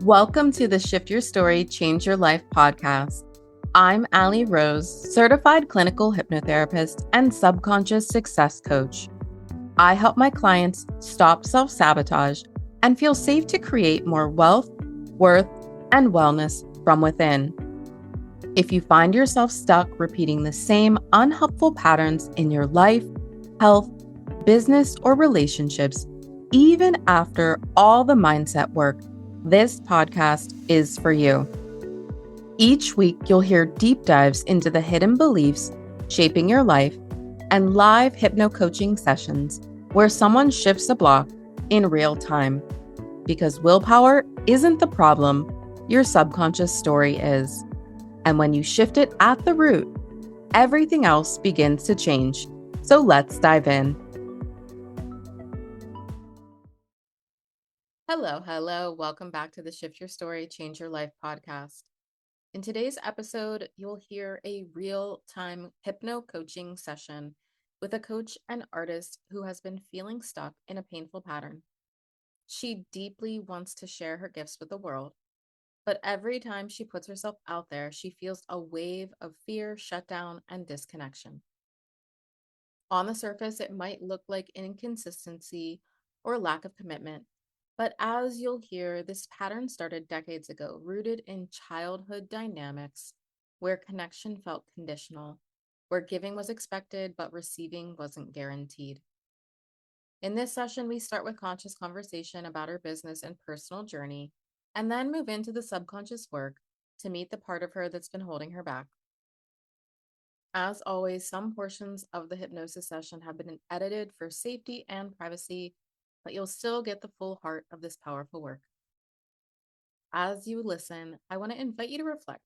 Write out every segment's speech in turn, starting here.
Welcome to the Shift Your Story, Change Your Life podcast. I'm Allie Rose, certified clinical hypnotherapist and subconscious success coach. I help my clients stop self-sabotage and feel safe to create more wealth, worth, and wellness from within. If you find yourself stuck repeating the same unhelpful patterns in your life, health, business, or relationships, even after all the mindset work, this podcast is for you. Each week, you'll hear deep dives into the hidden beliefs shaping your life and live hypno-coaching sessions where someone shifts a block in real time. Because willpower isn't the problem, your subconscious story is. And when you shift it at the root, everything else begins to change. So let's dive in. Hello. Welcome back to the Shift Your Story, Change Your Life podcast. In today's episode, you'll hear a real-time hypno-coaching session with a coach and artist who has been feeling stuck in a painful pattern. She deeply wants to share her gifts with the world, but every time she puts herself out there, she feels a wave of fear, shutdown, and disconnection. On the surface, it might look like inconsistency or lack of commitment, but as you'll hear, this pattern started decades ago, rooted in childhood dynamics where connection felt conditional, where giving was expected, but receiving wasn't guaranteed. In this session, we start with conscious conversation about her business and personal journey, and then move into the subconscious work to meet the part of her that's been holding her back. As always, some portions of the hypnosis session have been edited for safety and privacy, but you'll still get the full heart of this powerful work. As you listen, I want to invite you to reflect.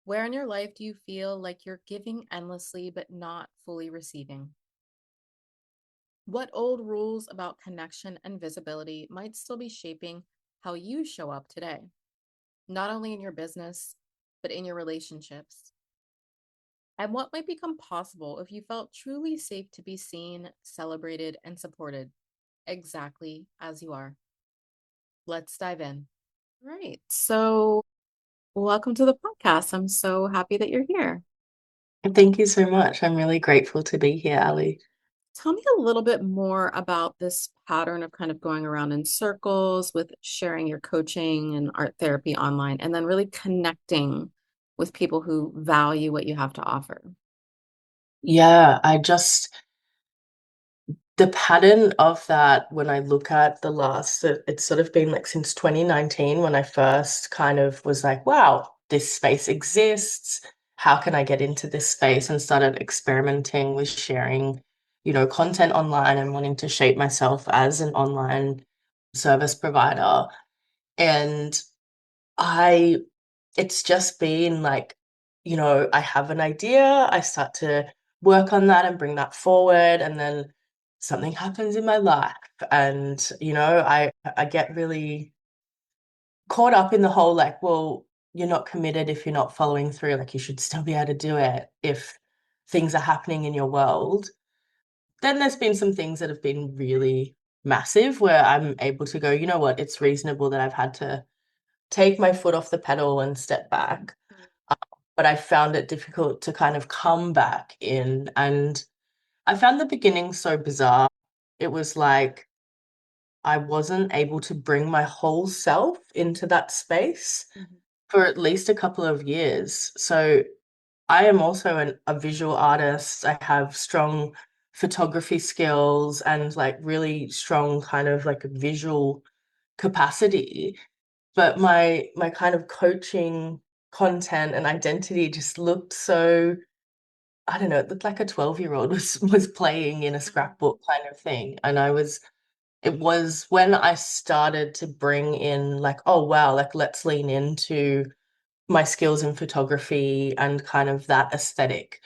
Where in your life do you feel like you're giving endlessly but not fully receiving? What old rules about connection and visibility might still be shaping how you show up today, not only in your business, but in your relationships? And what might become possible if you felt truly safe to be seen, celebrated, and supported exactly as you are? Let's dive in. Right. So, welcome to the podcast. I'm so happy that you're here. Thank you so much. I'm really grateful to be here, Ali. Tell me a little bit more about this pattern of kind of going around in circles with sharing your coaching and art therapy online, and then really connecting with people who value what you have to offer. Yeah, the pattern of that when I look at it's sort of been like since 2019 when I first kind of was like, wow, this space exists. How can I get into this space? And started experimenting with sharing, content online and wanting to shape myself as an online service provider. And I it's just been like, I have an idea, I start to work on that and bring that forward, and then something happens in my life, and I get really caught up in the whole like, well, you're not committed if you're not following through, like you should still be able to do it if things are happening in your world. Then there's been some things that have been really massive where I'm able to go, you know what, it's reasonable that I've had to take my foot off the pedal and step back, but I found it difficult to kind of come back in. And I found the beginning so bizarre. It was like I wasn't able to bring my whole self into that space Mhm. for at least a couple of years. So I am also a visual artist. I have strong photography skills and like really strong kind of like a visual capacity. But my kind of coaching content and identity just looked so, I don't know, it looked like a 12-year-old was playing in a scrapbook kind of thing. And it was when I started to bring in like, oh wow, like let's lean into my skills in photography and kind of that aesthetic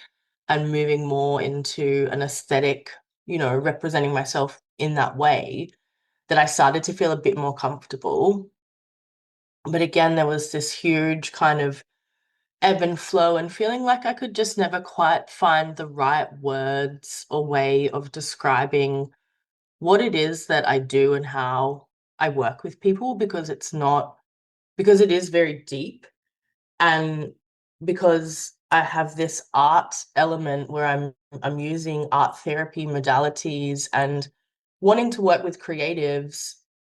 and moving more into an aesthetic, representing myself in that way, that I started to feel a bit more comfortable. But again, there was this huge kind of ebb and flow and feeling like I could just never quite find the right words or way of describing what it is that I do and how I work with people, because it's not because it is very deep, and because I have this art element where I'm using art therapy modalities and wanting to work with creatives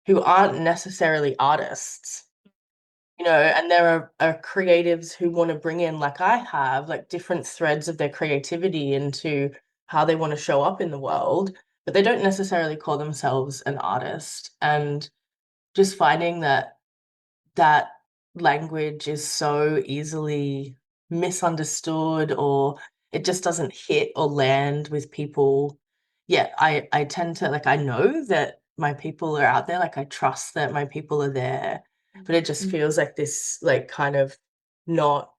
who aren't necessarily artists, and there are creatives who want to bring in, like I have, like different threads of their creativity into how they want to show up in the world, but they don't necessarily call themselves an artist. And just finding that language is so easily misunderstood, or it just doesn't hit or land with people. Yeah, I tend to, like, I know that my people are out there, like I trust that my people are there, but it just feels like this, like, kind of not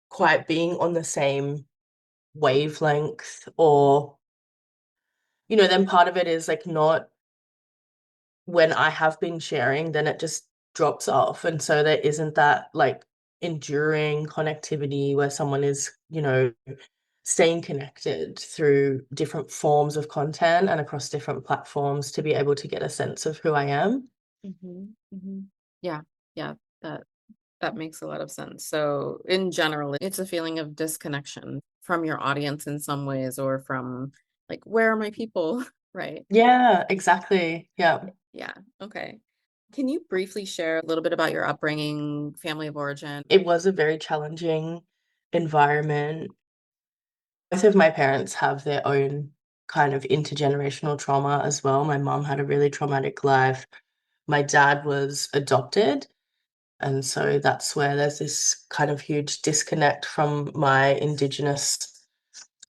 quite being on the same wavelength, or then part of it is like not, when I have been sharing, then it just drops off. And so there isn't that like enduring connectivity where someone is, staying connected through different forms of content and across different platforms to be able to get a sense of who I am. Mm-hmm. Mm-hmm. Yeah, yeah, that that makes a lot of sense. So, in general, it's a feeling of disconnection from your audience in some ways, or from like, where are my people? Right. Yeah, exactly. Yeah. Yeah. Okay. Can you briefly share a little bit about your upbringing, family of origin? It was a very challenging environment. Both of my parents have their own kind of intergenerational trauma as well. My mom had a really traumatic life. My dad was adopted. And so that's where there's this kind of huge disconnect from my Indigenous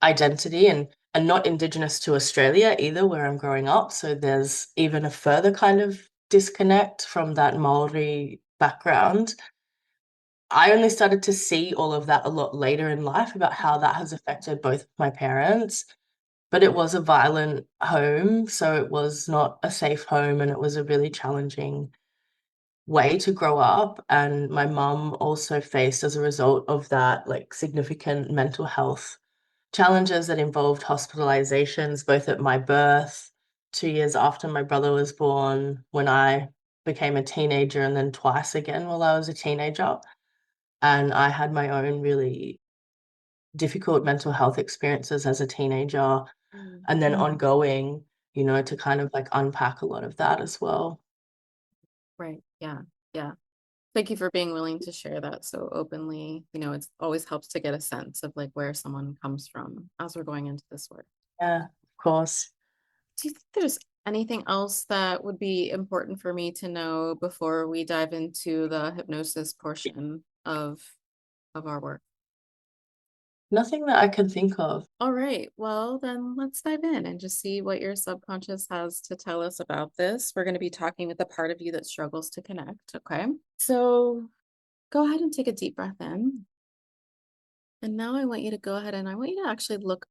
identity, and not Indigenous to Australia either, where I'm growing up. So there's even a further kind of disconnect from that Maori background. I only started to see all of that a lot later in life about how that has affected both of my parents. But it was a violent home, so it was not a safe home, and it was a really challenging way to grow up. And my mum also faced, as a result of that, like significant mental health challenges that involved hospitalizations, both at my birth, 2 years after my brother was born, when I became a teenager, and then twice again while I was a teenager. And I had my own really difficult mental health experiences as a teenager, Mm. and then ongoing, to kind of like unpack a lot of that as well. Right. Yeah. Yeah. Thank you for being willing to share that so openly. It's always helps to get a sense of like where someone comes from as we're going into this work. Yeah, of course. Do you think there's anything else that would be important for me to know before we dive into the hypnosis portion of our work? Nothing that I can think of. All right. Well, then let's dive in and just see what your subconscious has to tell us about this. We're going to be talking with the part of you that struggles to connect. Okay. So go ahead and take a deep breath in. And now I want you to go ahead and I want you to actually look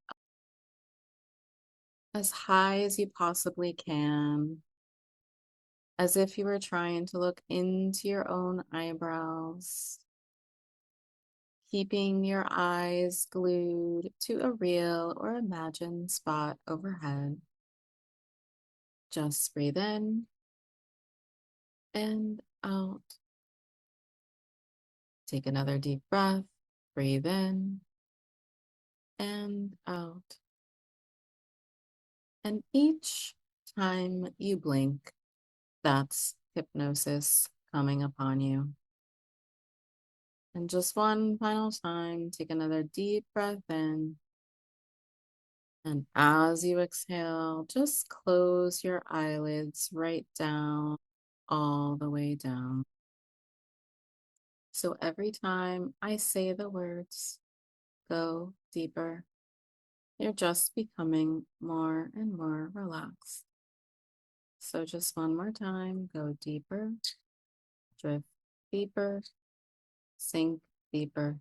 as high as you possibly can, as if you were trying to look into your own eyebrows, keeping your eyes glued to a real or imagined spot overhead. Just breathe in and out. Take another deep breath. Breathe in and out. And each time you blink, that's hypnosis coming upon you. And just one final time, take another deep breath in. And as you exhale, just close your eyelids right down, all the way down. So every time I say the words, go deeper, you're just becoming more and more relaxed. So just one more time, go deeper, drift deeper, sink deeper,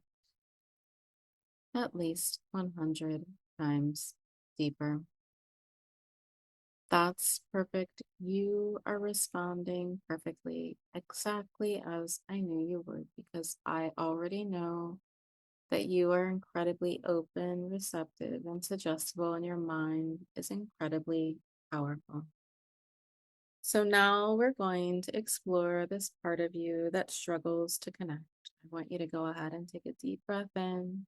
at least 100 times deeper. That's perfect. You are responding perfectly, exactly as I knew you would, because I already know that you are incredibly open, receptive, and suggestible, and your mind is incredibly powerful. So now we're going to explore this part of you that struggles to connect. I want you to go ahead and take a deep breath in.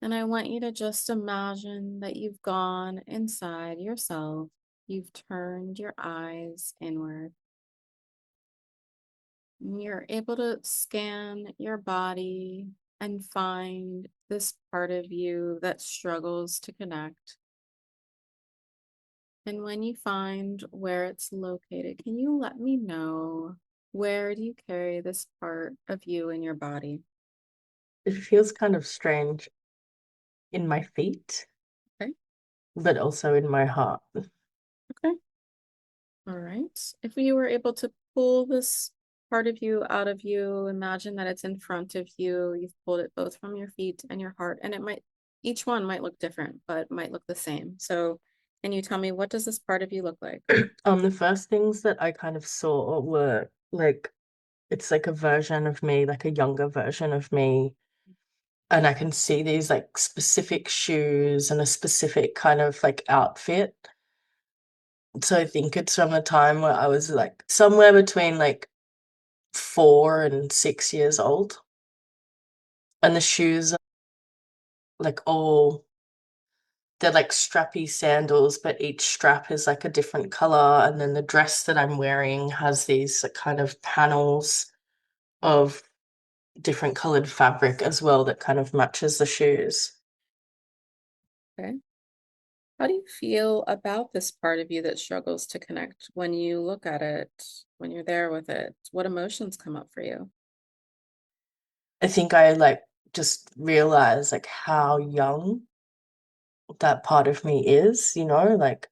And I want you to just imagine that you've gone inside yourself. You've turned your eyes inward. And you're able to scan your body and find this part of you that struggles to connect. And when you find where it's located, can you let me know, where do you carry this part of you in your body? It feels kind of strange in my feet, Okay. but also in my heart. Okay. All right. If you were able to pull this part of you out of you, imagine that it's in front of you. You've pulled it both from your feet and your heart, and each one might look different, but might look the same. So, can you tell me, what does this part of you look like? The first things that I kind of saw were like it's like a version of me, like a younger version of me. And I can see these like specific shoes and a specific kind of like outfit. So I think it's from the time where I was like somewhere between like 4 and 6 years old. And the shoes are like all they're like strappy sandals, but each strap is like a different color. And then the dress that I'm wearing has these like, kind of panels of different colored fabric as well that kind of matches the shoes. Okay. How do you feel about this part of you that struggles to connect when you look at it, when you're there with it? What emotions come up for you? I think I like just realized like how young that part of me is, like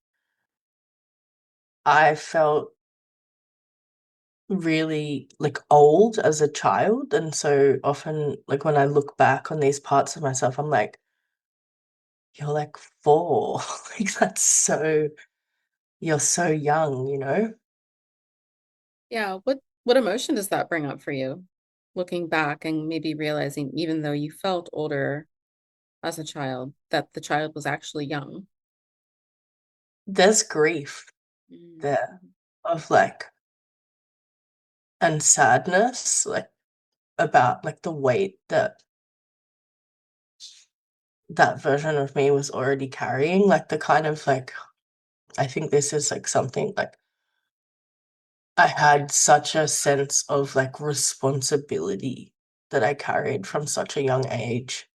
I felt really like old as a child. And so often, like when I look back on these parts of myself, I'm like, you're like 4. Like you're so young. Yeah, what emotion does that bring up for you? Looking back and maybe realizing, even though you felt older as a child, that the child was actually young. There's grief there Mhm. of like, and sadness, like about like the weight that that version of me was already carrying, like the kind of like, I think this is like something like I had such a sense of like responsibility that I carried from such a young age.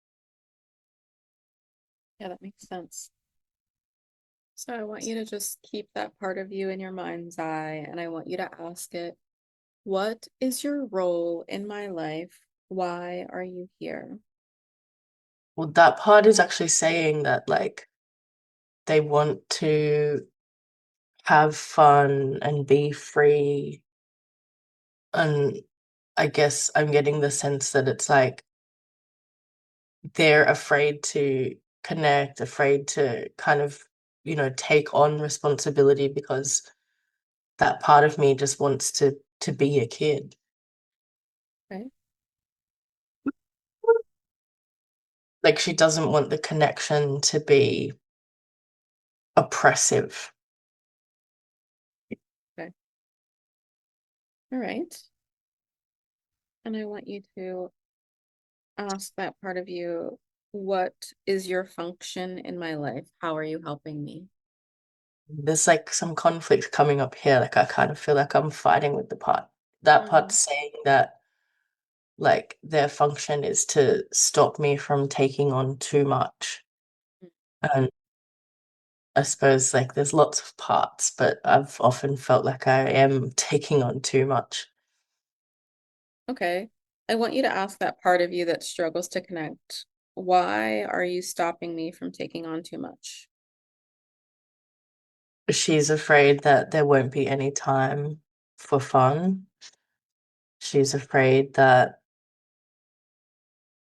Yeah, that makes sense. So I want you to just keep that part of you in your mind's eye, and I want you to ask it, what is your role in my life? Why are you here? Well, that part is actually saying that like they want to have fun and be free. And I guess I'm getting the sense that it's like they're afraid to connect, afraid to kind of, take on responsibility because that part of me just wants to be a kid. Okay. Like she doesn't want the connection to be oppressive. Okay. All right. And I want you to ask that part of you, what is your function in my life? How are you helping me? There's like some conflict coming up here. Like I kind of feel like I'm fighting with the part. That Mm, part's saying that like their function is to stop me from taking on too much. And I suppose like there's lots of parts, but I've often felt like I am taking on too much. okay. I want you to ask that part of you that struggles to connect. Why are you stopping me from taking on too much? She's afraid that there won't be any time for fun. She's afraid that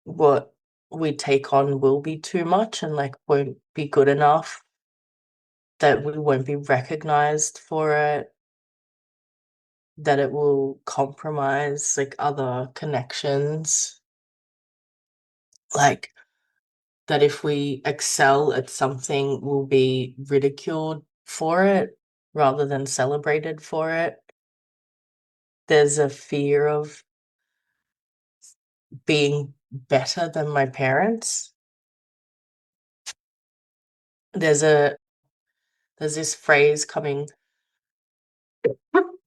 what we take on will be too much and like won't be good enough, that we won't be recognized for it, that it will compromise like other connections. Like that if we excel at something, we'll be ridiculed for it. rather than celebrated for it. There's a fear of being better than my parents. There's a there's this phrase coming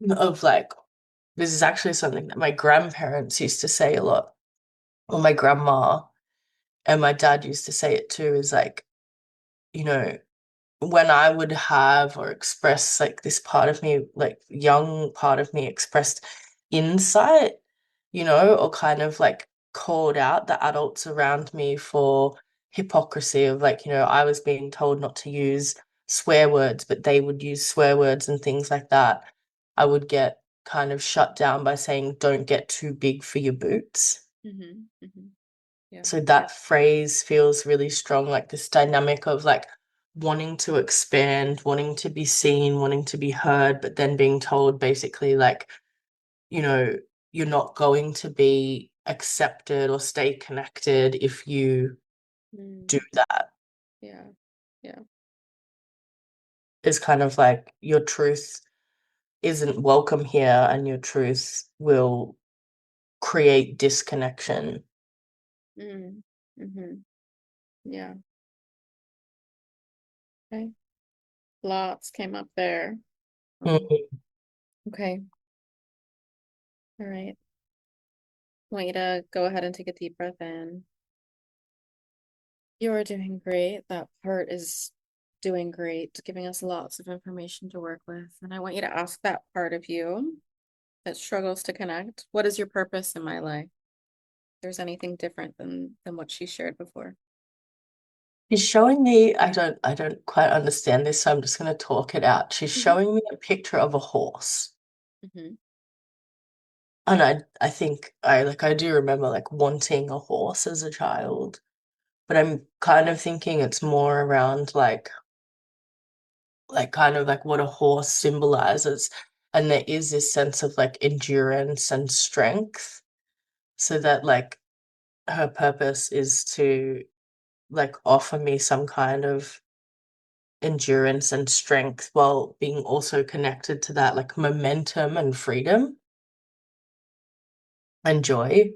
of like, this is actually something that my grandparents used to say a lot, or my grandma, and my dad used to say it too, is like, you know, when I would have or express like this part of me, like young part of me expressed insight, or kind of like called out the adults around me for hypocrisy of like, I was being told not to use swear words, but they would use swear words and things like that. I would get kind of shut down by saying, don't get too big for your boots. Mm-hmm. Mm-hmm. Yeah. So that phrase feels really strong, like this dynamic of like wanting to expand, wanting to be seen, wanting to be heard, but then being told basically like, you know, you're not going to be accepted or stay connected if you do Mm. that. Yeah. Yeah. It's kind of like your truth isn't welcome here and your truth will create disconnection. Mm. Mm-hmm. Yeah. Okay. Lots came up there. Um, Mhm. okay. All right. I want you to go ahead and take a deep breath in. You're doing great. That part is doing great, giving us lots of information to work with. And I want you to ask that part of you that struggles to connect, what is your purpose in my life? If there's anything different than what she shared before. She's showing me, I don't quite understand this, so I'm just going to talk it out. She's Hmm. showing me a picture of a horse. Hmm. And I think I do remember like wanting a horse as a child, but I'm kind of thinking it's more around like kind of like what a horse symbolizes. And there is this sense of like endurance and strength. So that like her purpose is to like offer me some kind of endurance and strength while being also connected to that like momentum and freedom and joy.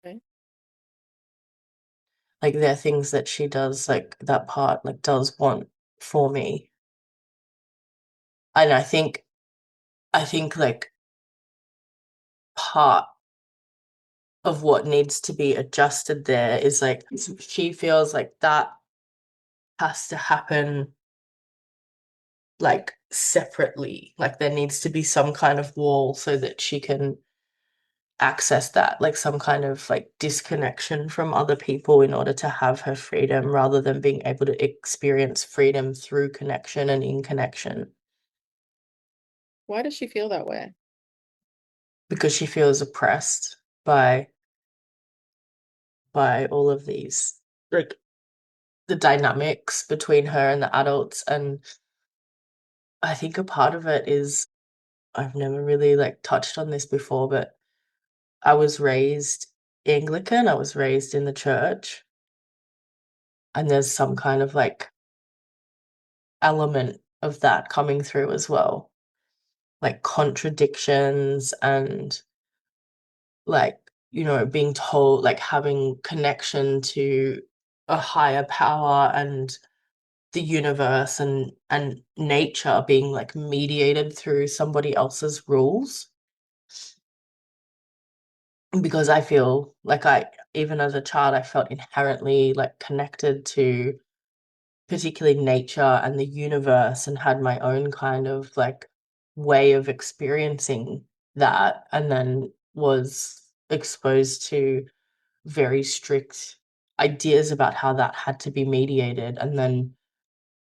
Okay. Like there are things that she does, like that part, like does want for me. And I think like part of what needs to be adjusted there is like she feels like that has to happen like separately. Like there needs to be some kind of wall so that she can access that, like some kind of like disconnection from other people in order to have her freedom rather than being able to experience freedom through connection and in connection. Why does she feel that way? Because she feels oppressed by all of these like the dynamics between her and the adults. And I think a part of it is I've never really like touched on this before, but I was raised Anglican, I was raised in the church, and there's some kind of like element of that coming through as well, like contradictions and like, being told, like having connection to a higher power and the universe and nature being like mediated through somebody else's rules. Because I feel like even as a child, I felt inherently like connected to particularly nature and the universe and had my own kind of like way of experiencing that, and then was exposed to very strict ideas about how that had to be mediated. And then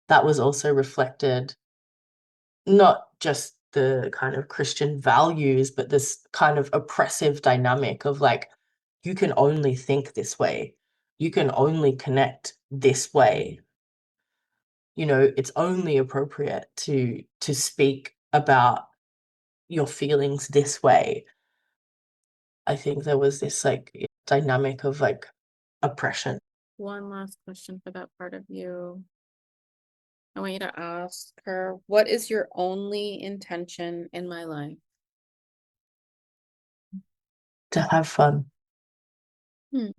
that was also reflected not just the kind of Christian values, but this kind of oppressive dynamic of like, you can only think this way, you can only connect this way. It's only appropriate to speak about your feelings this way. I think there was this like dynamic of like oppression. One last question for that part of you. I want you to ask her, what is your only intention in my life? To have fun. Hmm,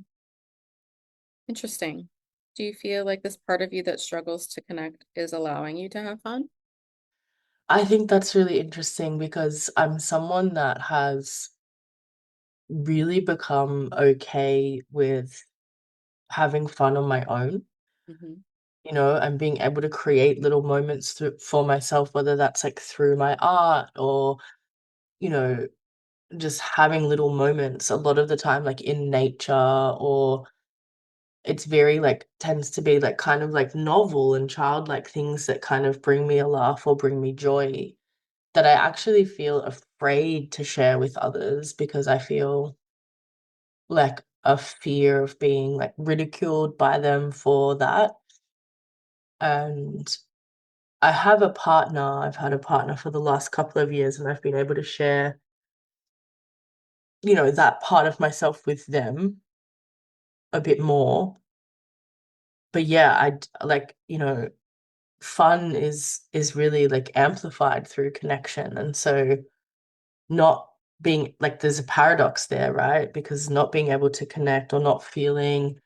interesting. Do you feel like this part of you that struggles to connect is allowing you to have fun? I think that's really interesting because I'm someone that has really become okay with having fun on my own, Hmm. and being able to create little moments for myself, whether that's like through my art or, you know, just having little moments a lot of the time, like in nature, or it's very like tends to be like kind of like novel and childlike things that kind of bring me a laugh or bring me joy that I actually feel afraid to share with others because I feel like a fear of being like ridiculed by them for that. And I have a partner, I've had a partner for the last couple of years, and I've been able to share, that part of myself with them a bit more. But yeah, like, fun is really like amplified through connection. And so not being like there's a paradox there, right? Because not being able to connect or not feeling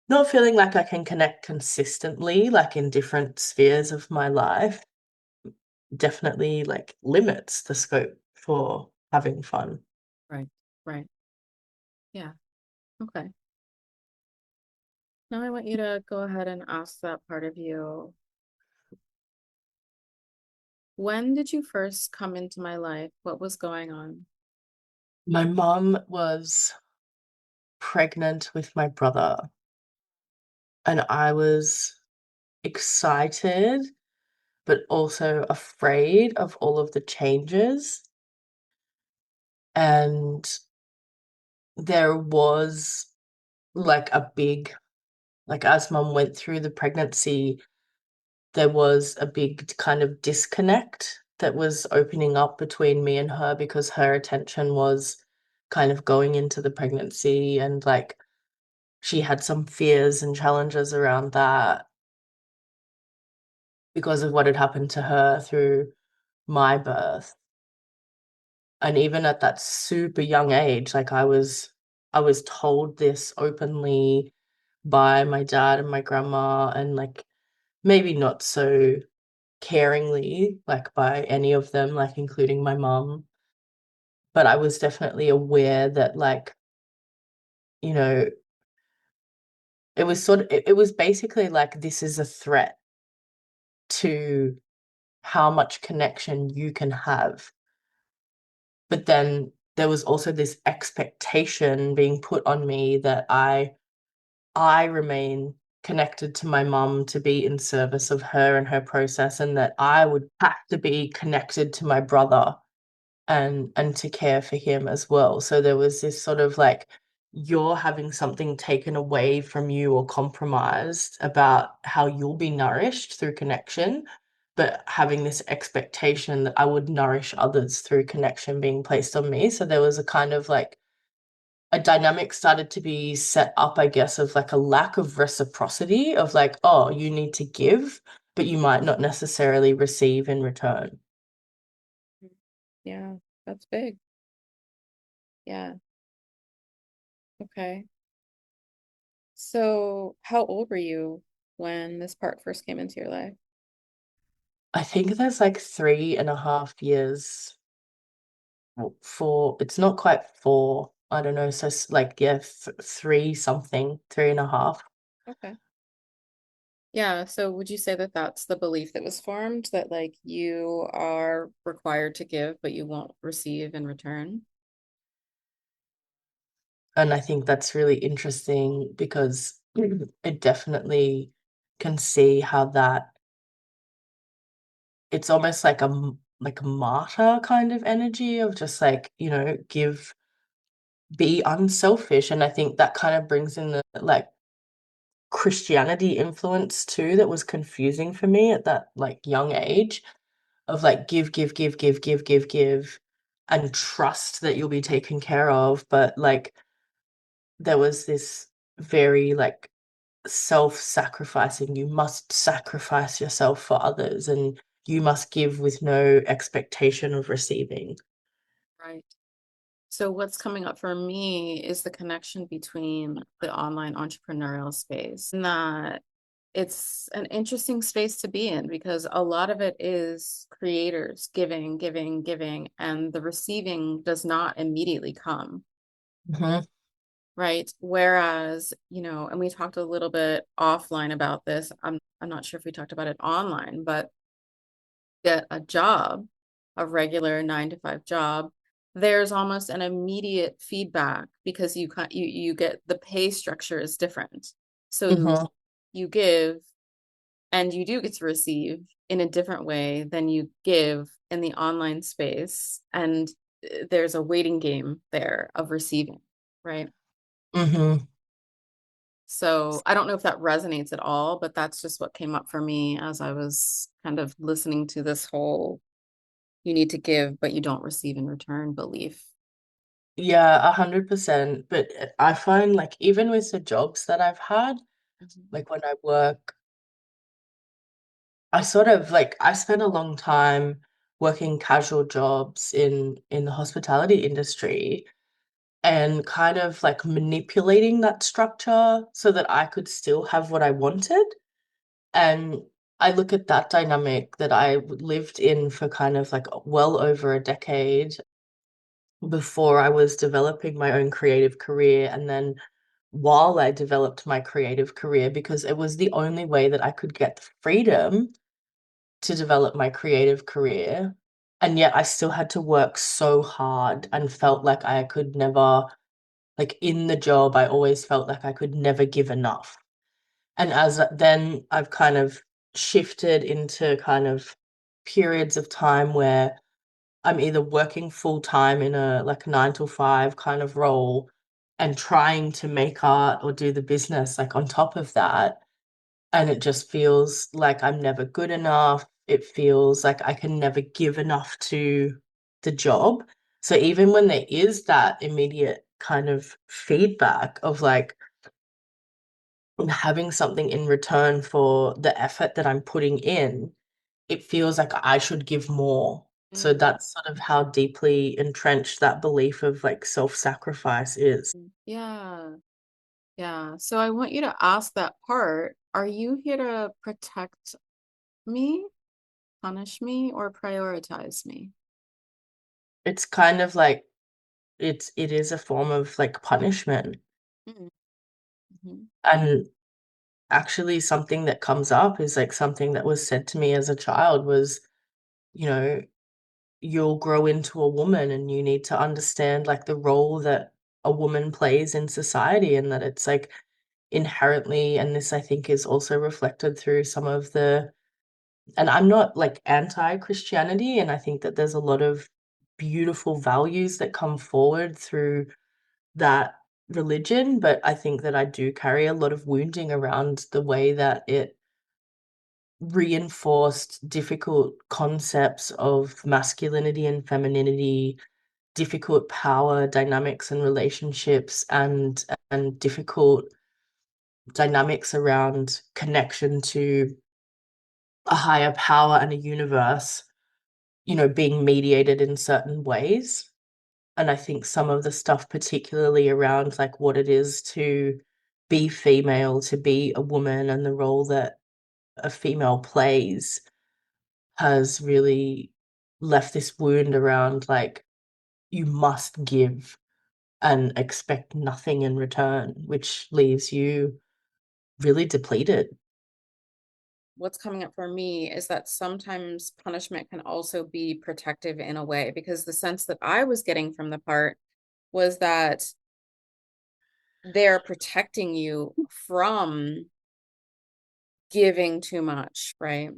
like I can connect consistently, like in different spheres of my life, definitely like limits the scope for having fun. Right, right. Yeah. Okay. Now I want you to go ahead and ask that part of you, when did you first come into my life? What was going on? My mom was pregnant with my brother, and I was excited, but also afraid of all of the changes. And there was like a big, like as mom went through the pregnancy, there was a big kind of disconnect that was opening up between me and her because her attention was kind of going into the pregnancy, and like she had some fears and challenges around that because of what had happened to her through my birth. And even at that super young age, like I was told this openly by my dad and my grandma, and like maybe not so caringly, like by any of them, like including my mum. But I was definitely aware that, like, you know, it was basically like this is a threat to how much connection you can have. But then there was also this expectation being put on me that I remain connected to my mum to be in service of her and her process, and that I would have to be connected to my brother and to care for him as well. So there was this sort of like you're having something taken away from you or compromised about how you'll be nourished through connection, but having this expectation that I would nourish others through connection being placed on me. So there was a kind of like a dynamic started to be set up, I guess, of like a lack of reciprocity of like, oh, you need to give, but you might not necessarily receive in return. Yeah, that's big. Yeah. Okay. So, how old were you when this part first came into your life? I think there's like 3.5 years for it's not quite four. I don't know. So like yeah, three something, 3.5. Okay. Yeah, so would you say that that's the belief that was formed that like you are required to give, but you won't receive in return? And I think that's really interesting because it definitely can see how that it's almost like like a martyr kind of energy of just like, be unselfish. And I think that kind of brings in the like Christianity influence too that was confusing for me at that like young age of like give, give, give, give, give, give, give, and trust that you'll be taken care of. But like there was this very like self-sacrificing. You must sacrifice yourself for others, and you must give with no expectation of receiving. Right. So what's coming up for me is the connection between the online entrepreneurial space and that it's an interesting space to be in because a lot of it is creators giving, giving, giving, and the receiving does not immediately come, Hmm. right? Whereas, and we talked a little bit offline about this. I'm not sure if we talked about it online, but get a job, a regular 9 to 5 job, there's almost an immediate feedback because you get the pay structure is different. So Hmm. you give and you do get to receive in a different way than you give in the online space. And there's a waiting game there of receiving, right? Hmm. So I don't know if that resonates at all, but that's just what came up for me as I was kind of listening to this whole you need to give, but you don't receive in return belief. Yeah, 100%. But I find like even with the jobs that I've had, Mhm. like when I work, I sort of like I spent a long time working casual jobs in the hospitality industry and kind of like manipulating that structure so that I could still have what I wanted. And I look at that dynamic that I lived in for kind of like well over a decade before I was developing my own creative career. And then while I developed my creative career, because it was the only way that I could get the freedom to develop my creative career. And yet I still had to work so hard and felt like I could never, like in the job, I always felt like I could never give enough. And as then I've kind of shifted into kind of periods of time where I'm either working full time in a like 9 to 5 kind of role and trying to make art or do the business like on top of that. And it just feels like I'm never good enough. It feels like I can never give enough to the job. So even when there is that immediate kind of feedback of like, having something in return for the effort that I'm putting in, it feels like I should give more. So Mm. that's sort of how deeply entrenched that belief of like self-sacrifice is. Yeah. Yeah. So I want you to ask that part. Are you here to protect me, punish me, or prioritize me? It's kind of like it is a form of like punishment. Mm-hmm. And actually something that comes up is like something that was said to me as a child was, you know, you'll grow into a woman and you need to understand like the role that a woman plays in society and that it's like inherently, and this I think is also reflected through some of the, and I'm not like anti-Christianity, and I think that there's a lot of beautiful values that come forward through that religion, but I think that I do carry a lot of wounding around the way that it reinforced difficult concepts of masculinity and femininity, difficult power dynamics and relationships, and difficult dynamics around connection to a higher power and a universe, being mediated in certain ways. And I think some of the stuff, particularly around like what it is to be female, to be a woman, and the role that a female plays, has really left this wound around like you must give and expect nothing in return, which leaves you really depleted. What's coming up for me is that sometimes punishment can also be protective in a way, because the sense that I was getting from the part was that they're protecting you from giving too much, right?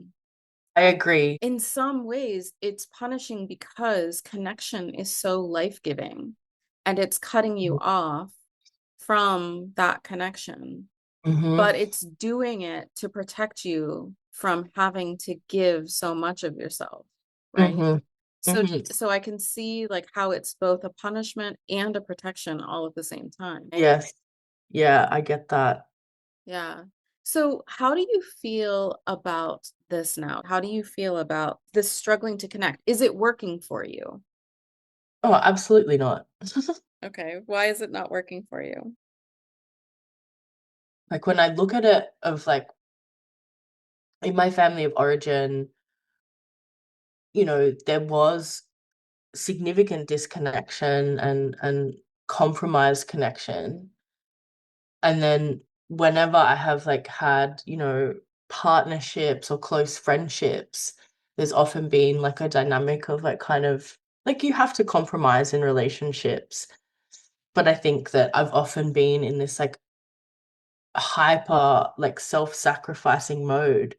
I agree. In some ways, it's punishing because connection is so life-giving and it's cutting you off from that connection, Hmm. but it's doing it to protect you from having to give so much of yourself, right? Hmm. So Hmm. so I can see like how it's both a punishment and a protection all at the same time. Yes. Yeah, I get that. Yeah. So, how do you feel about this now? How do you feel about this struggling to connect? Is it working for you? Oh, absolutely not. Okay. Why is it not working for you? Like when I look at it of like in my family of origin, there was significant disconnection and compromised connection. And then whenever I have like had, partnerships or close friendships, there's often been like a dynamic of like kind of like you have to compromise in relationships. But I think that I've often been in this like hyper like self-sacrificing mode.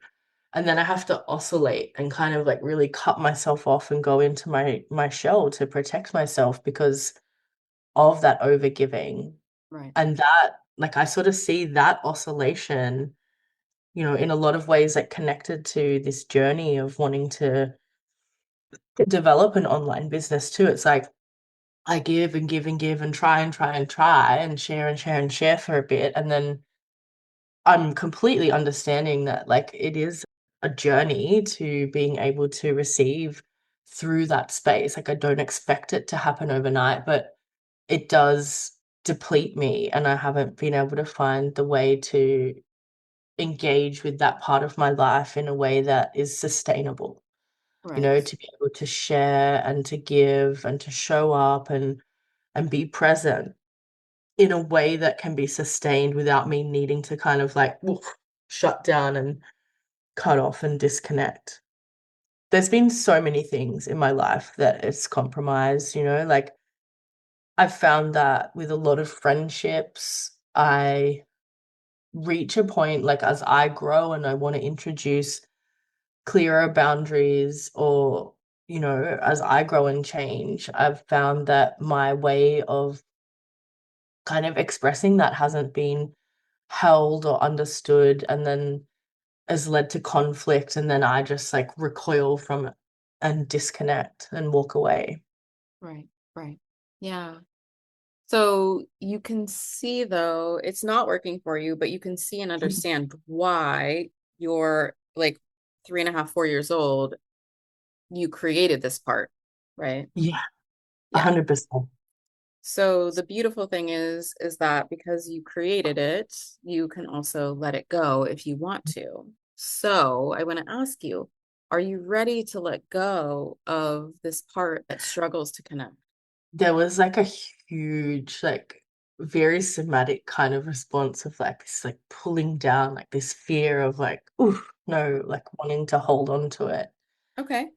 And then I have to oscillate and kind of like really cut myself off and go into my shell to protect myself because of that overgiving. Right. And that, like, I sort of see that oscillation, in a lot of ways, like connected to this journey of wanting to develop an online business too. It's like I give and give and give and try and try and try and share and share and share for a bit. And then I'm completely understanding that, like, it is a journey to being able to receive through that space. Like, I don't expect it to happen overnight, but it does deplete me, and I haven't been able to find the way to engage with that part of my life in a way that is sustainable, Right. to be able to share and to give and to show up and be present in a way that can be sustained without me needing to kind of like woof, shut down and cut off and disconnect. There's been so many things in my life that it's compromised, like I've found that with a lot of friendships, I reach a point like as I grow and I want to introduce clearer boundaries or, as I grow and change, I've found that my way of kind of expressing that hasn't been held or understood and then has led to conflict and then I just like recoil from it and disconnect and walk away. Right. Right. Yeah. So you can see, though, it's not working for you, but you can see and understand why you're like 3.5, 4 years old, you created this part, right? Yeah, Yeah. 100%. So the beautiful thing is that because you created it, you can also let it go if you want to. So I want to ask you, are you ready to let go of this part that struggles to connect? There was like a huge, like very somatic kind of response of like this like pulling down, like this fear of like, ooh, no, like wanting to hold on to it. Okay.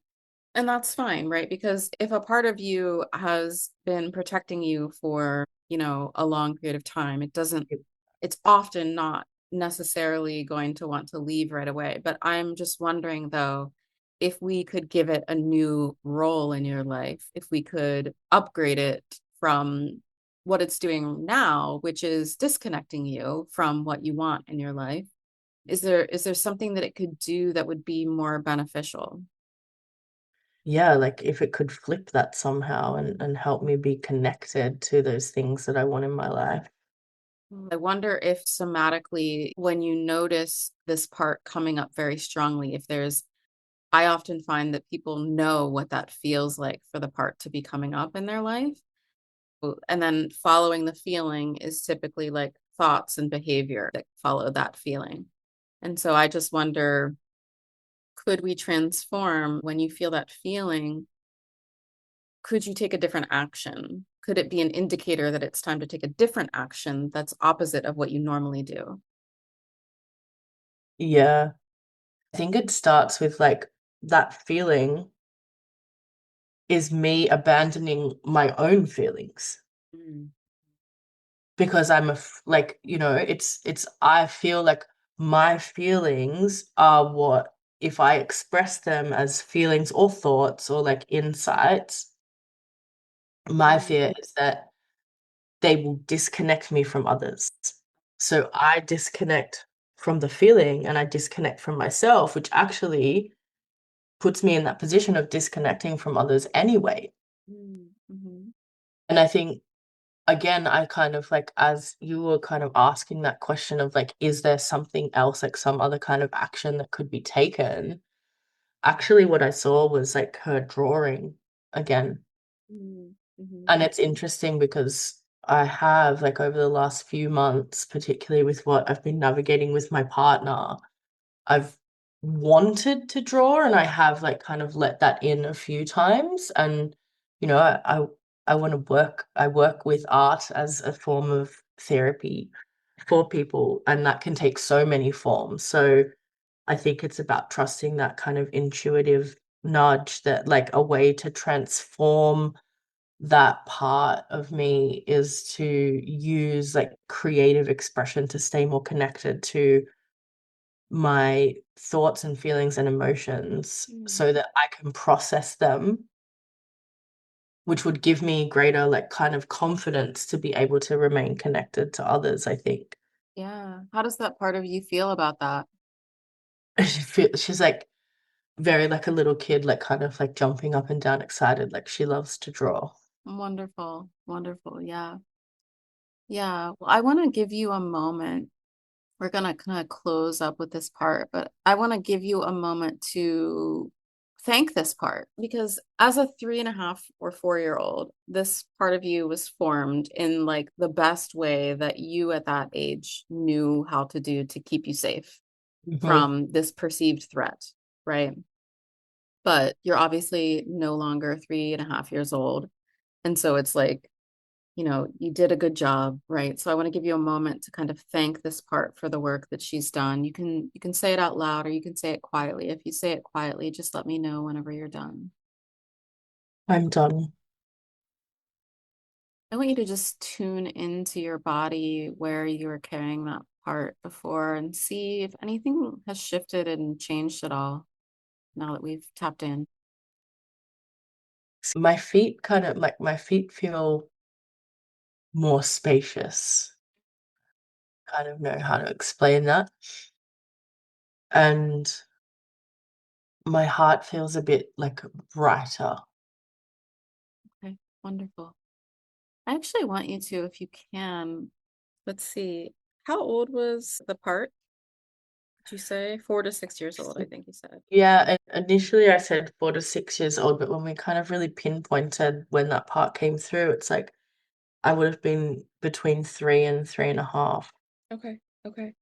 And that's fine, right? Because if a part of you has been protecting you for, a long period of time, it's often not necessarily going to want to leave right away. But I'm just wondering, though, if we could give it a new role in your life, if we could upgrade it from what it's doing now, which is disconnecting you from what you want in your life. Is there something that it could do that would be more beneficial? Yeah, like if it could flip that somehow and help me be connected to those things that I want in my life. I wonder if somatically, when you notice this part coming up very strongly, I often find that people know what that feels like for the part to be coming up in their life. And then following the feeling is typically like thoughts and behavior that follow that feeling. And so I just wonder, could we transform when you feel that feeling? Could you take a different action? Could it be an indicator that it's time to take a different action that's opposite of what you normally do? Yeah. I think it starts with like that feeling is me abandoning my own feelings Mm. because like, it's I feel like my feelings are what if I express them as feelings or thoughts or like insights, my Mm. fear is that they will disconnect me from others. So I disconnect from the feeling and I disconnect from myself, which actually puts me in that position of disconnecting from others anyway. Mm. Mhm. And I think again, I kind of like, as you were kind of asking that question of like, is there something else, like some other kind of action that could be taken? Actually, what I saw was like her drawing again. Mm-hmm. And it's interesting because I have, like, over the last few months, particularly with what I've been navigating with my partner, I've wanted to draw and I have like kind of let that in a few times. And, I want to I work with art as a form of therapy for people, and that can take so many forms. So I think it's about trusting that kind of intuitive nudge, that like a way to transform that part of me is to use like creative expression to stay more connected to my thoughts and feelings and emotions Mm. so that I can process them, which would give me greater like kind of confidence to be able to remain connected to others, I think. Yeah. How does that part of you feel about that? She's like very like a little kid, like kind of like jumping up and down excited, like she loves to draw. Wonderful. Wonderful. Yeah. Yeah. Well, I want to give you a moment. We're going to kind of close up with this part, but I want to give you a moment to thank this part because as a 3.5 or 4 year old, this part of you was formed in like the best way that you at that age knew how to do to keep you safe Hmm. from this perceived threat, right? But you're obviously no longer 3.5 years old. And so it's like, you did a good job, right? So I want to give you a moment to kind of thank this part for the work that she's done. You can say it out loud or you can say it quietly. If you say it quietly, just let me know whenever you're done. I'm done. I want you to just tune into your body where you were carrying that part before and see if anything has shifted and changed at all now that we've tapped in. My feet kind of like my feet feel more spacious. Kind of know how to explain that. And my heart feels a bit like brighter. Okay, wonderful. I actually want you to, if you can, let's see, how old was the part? Did you say 4 to 6 years old? I think you said. Yeah, and initially I said 4 to 6 years old, but when we kind of really pinpointed when that part came through, it's like I would have been between 3 and 3.5. Okay. Okay.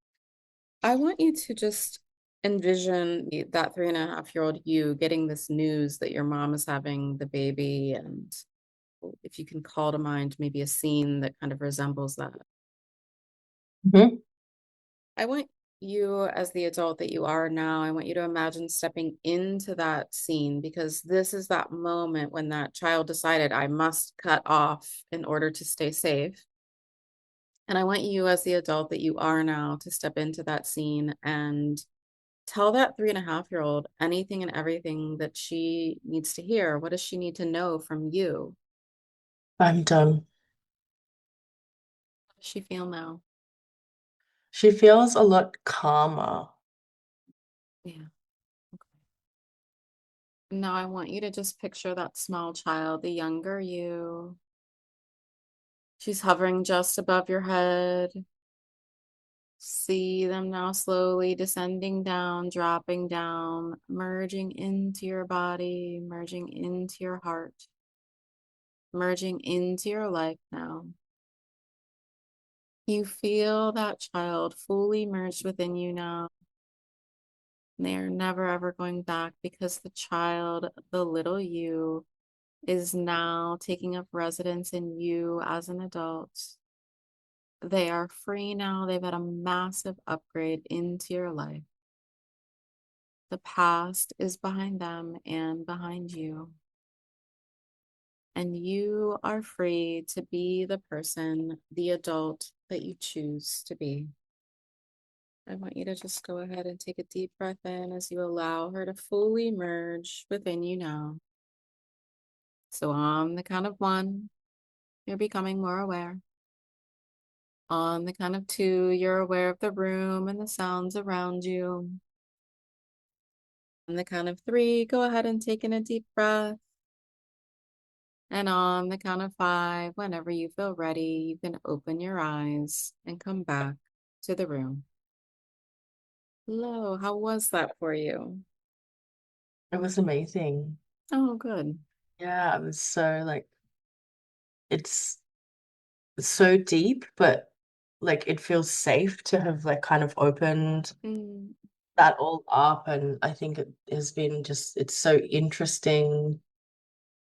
I want you to just envision that 3.5 year old you getting this news that your mom is having the baby. And if you can call to mind maybe a scene that kind of resembles that. Hmm. I want you, as the adult that you are now, I want you to imagine stepping into that scene because this is that moment when that child decided, I must cut off in order to stay safe. And I want you, as the adult that you are now, to step into that scene and tell that 3.5 year old anything and everything that she needs to hear. What does she need to know from you? I'm done. How does she feel now? She feels a lot calmer. Yeah. Now I want you to just picture that small child, the younger you. She's hovering just above your head. See them now slowly descending down, dropping down, merging into your body, merging into your heart, merging into your life now. You feel that child fully merged within you now. They are never ever going back because the child, the little you, is now taking up residence in you as an adult. They are free now. They've had a massive upgrade into your life. The past is behind them and behind you. And you are free to be the person, the adult that you choose to be. I want you to just go ahead and take a deep breath in as you allow her to fully merge within you now. So, on the count of one, you're becoming more aware. On the count of two, you're aware of the room and the sounds around you. On the count of three, go ahead and take in a deep breath. And on the count of 5, whenever you feel ready, you can open your eyes and come back to the room. Hello, how was that for you? It was amazing. Oh, good. Yeah, it was so like it's so deep, but like it feels safe to have like kind of opened Mm, that all up. And I think it has been just it's so interesting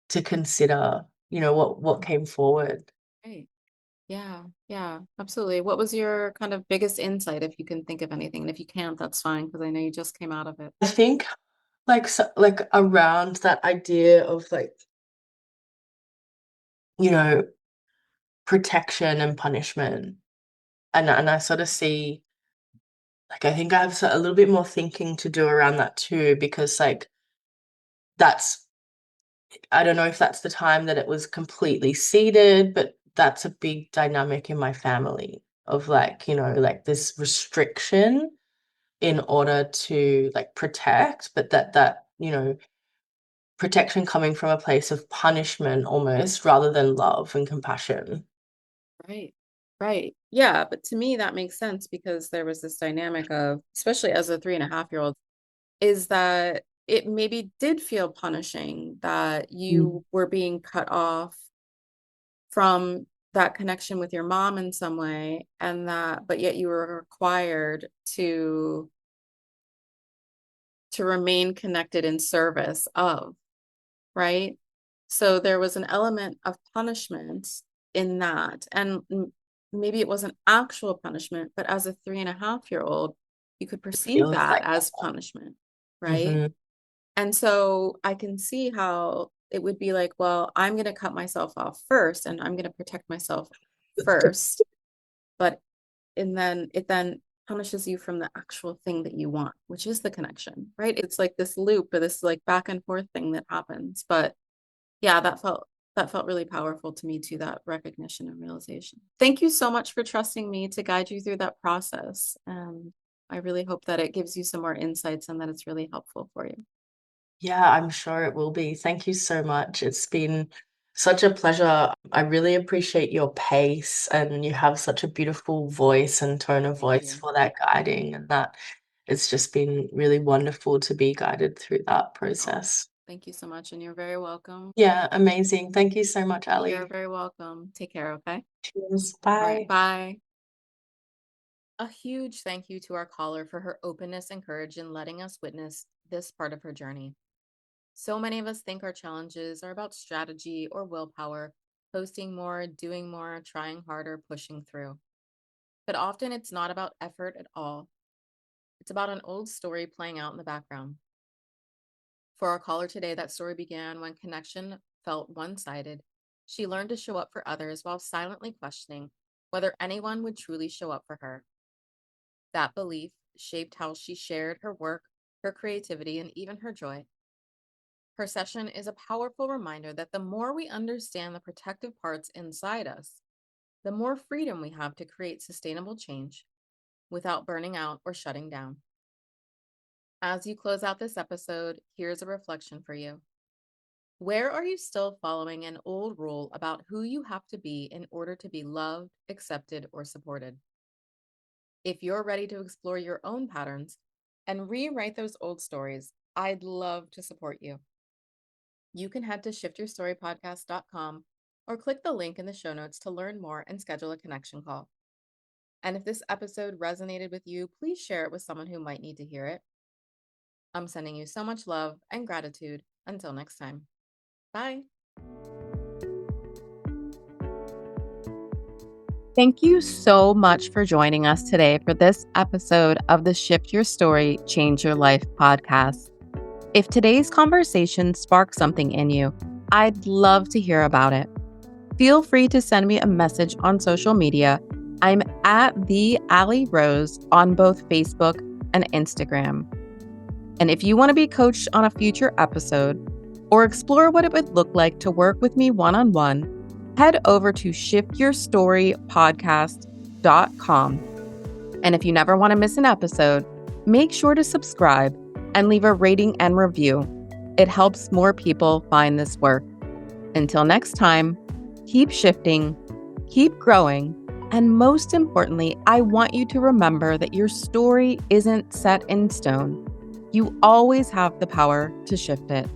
to consider, what came forward. great. Yeah, yeah, absolutely. What was your kind of biggest insight, if you can think of anything? And if you can't, that's fine, because I know you just came out of it. I think like around that idea of like, you know, protection and punishment. And I sort of see like I think I have a little bit more thinking to do around that too, because like that's I don't know if that's the time that it was completely seeded, but that's a big dynamic in my family of like, like this restriction in order to like protect, but that protection coming from a place of punishment almost rather than love and compassion. Right. Right. Yeah. But to me, that makes sense because there was this dynamic of, especially as a 3.5-year-old, is that it maybe did feel punishing that Mm. you were being cut off from that connection with your mom in some way, and that, but yet you were required to remain connected in service of, right? So there was an element of punishment in that. And maybe it wasn't actual punishment, but as a 3.5-year-old, you could It perceive feels that like as punishment, that. right? And so I can see how it would be like, well, I'm going to cut myself off first and I'm going to protect myself first. But and then it then punishes you from the actual thing that you want, which is the connection, right? It's like this loop or this like back and forth thing that happens. But yeah, that felt really powerful to me too, that recognition and realization. Thank you so much for trusting me to guide you through that process. And I really hope that it gives you some more insights and that it's really helpful for you. Yeah, I'm sure it will be. Thank you so much. It's been such a pleasure. I really appreciate your pace, and you have such a beautiful voice and tone of Thank voice you. for that guiding, and that it's just been really wonderful to be guided through that Oh, process. thank you so much. And you're very welcome. Yeah, amazing. Thank you so much, You're Ali. very welcome. Take care, okay? Cheers. All right, Bye. bye. A huge thank you to our caller for her openness and courage in letting us witness this part of her journey. So many of us think our challenges are about strategy or willpower, posting more, doing more, trying harder, pushing through. But often it's not about effort at all. It's about an old story playing out in the background. For our caller today, that story began when connection felt one sided. She learned to show up for others while silently questioning whether anyone would truly show up for her. That belief shaped how she shared her work, her creativity, and even her joy. Her session is a powerful reminder that the more we understand the protective parts inside us, the more freedom we have to create sustainable change without burning out or shutting down. As you close out this episode, here's a reflection for you. Where are you still following an old rule about who you have to be in order to be loved, accepted, or supported? If you're ready to explore your own patterns and rewrite those old stories, I'd love to support you. You can head to shiftyourstorypodcast.com or click the link in the show notes to learn more and schedule a connection call. And if this episode resonated with you, please share it with someone who might need to hear it. I'm sending you so much love and gratitude. Until next time. Bye. Thank you so much for joining us today for this episode of the Shift Your Story, Change Your Life podcast. If today's conversation sparked something in you, I'd love to hear about it. Feel free to send me a message on social media. I'm at the Ali Rose on both Facebook and Instagram. And if you want to be coached on a future episode or explore what it would look like to work with me one-on-one, head over to shiftyourstorypodcast.com. And if you never want to miss an episode, make sure to subscribe and leave a rating and review. It helps more people find this work. Until next time, keep shifting, keep growing, and most importantly, I want you to remember that your story isn't set in stone. You always have the power to shift it.